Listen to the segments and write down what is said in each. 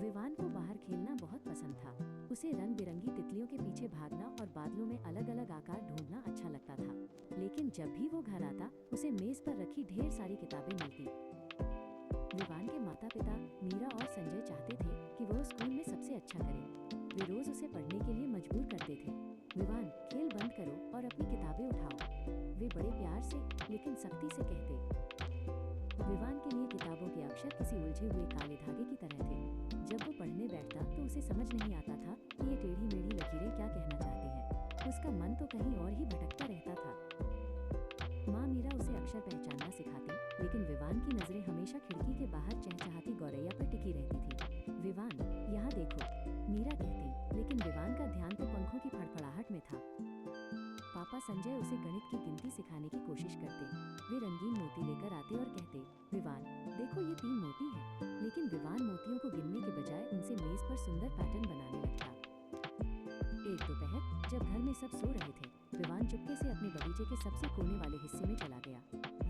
विवान को बाहर खेलना बहुत पसंद था। उसे रंग बिरंगी तितलियों के पीछे भागना और बादलों में अलग अलग आकार ढूंढना अच्छा लगता था। लेकिन जब भी वो घर आता, उसे मेज पर रखी ढेर सारी किताबें मिलती। विवान के माता पिता मीरा और संजय चाहते थे कि वो स्कूल में सबसे अच्छा करे। वे रोज उसे पढ़ने के लिए मजबूर करते थे। विवान, खेल बंद करो और अपनी किताबें उठाओ, वे बड़े प्यार से लेकिन सख्ती से कहते। विवान के लिए किताबों के अक्षर किसी उलझे हुए काले धागे की तरह थे। जब वो पढ़ने बैठता तो उसे समझ नहीं आता था कि ये टेढ़ी मेढ़ी लकीरें क्या कहना चाहती हैं। उसका मन तो कहीं और ही भटकता रहता था। माँ मीरा उसे अक्षर पहचानना सिखाती, लेकिन विवान की नजरें हमेशा खिड़की के बाहर चहचहाती गौरैया पर टिकी रहती थी। विवान, यहाँ देखो, मीरा कहती, लेकिन विवान का ध्यान तो पंखों की फड़फड़ाहट में था। पापा संजय उसे गणित की गिनती सिखाने की कोशिश करते। वे रंगीन मोती लेकर आते और कहते, विवान देखो ये 3 मोती हैं। लेकिन विवान मोतियों को गिनने के बजाय उनसे मेज पर सुंदर पैटर्न बनाने लगता। एक दोपहर जब घर में सब सो रहे थे, विवान चुपके से अपने बगीचे के सबसे कोने वाले हिस्से में चला गया।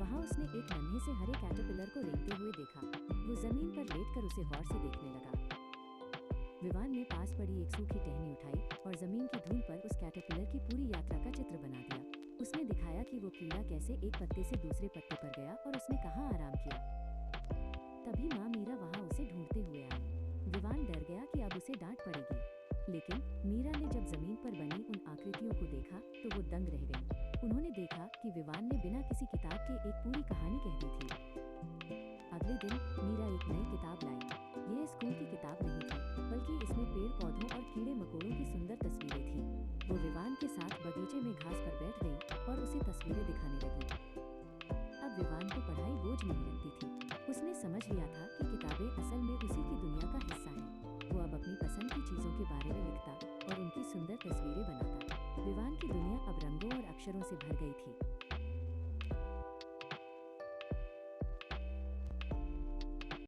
वहाँ उसने एक नन्हे से हरे कैटरपिलर को रेंगते हुए देखा। वो जमीन पर लेटकर उसे गौर से देखने लगा। विवान ने पास पड़ी एक सूखी टहनी उठाई और जमीन की धूल पर उस कैटरपिलर की पूरी यात्रा का चित्र बना दिया। उसने दिखाया कि वो कीड़ा कैसे एक पत्ते से दूसरे पत्ते पर गया और उसने कहाँ आराम किया। तभी माँ मीरा वहाँ उसे ढूंढते हुए आई। विवान डर गया कि अब उसे डांट पड़ेगी, लेकिन मीरा ने जब जमीन पर बनी उन आकृतियों को देखा तो वो दंग रह गई। उन्होंने देखा कि विवान ने बिना किसी किताब के एक पूरी कहानी कह दी थी। अगले दिन मीरा एक नई किताब लाई। यह स्कूल की किताब नहीं थी, बल्कि इसमें पेड़ पौधों और कीड़े मकोड़ों की सुंदर तस्वीरें थीं। वो विवान के साथ बगीचे में घास पर बैठ गई और उसे तस्वीरें दिखाने लगी। अब विवान को पढ़ाई बोझ नहीं लगती थी। उसने समझ लिया था कि किताबें असल में उसी की दुनिया का हिस्सा हैं। वो अब अपनी पसंद की चीजों के बारे में लिखता और उनकी सुंदर तस्वीरें बनाता। विवान की दुनिया अब रंगों और अक्षरों से भर गई थी।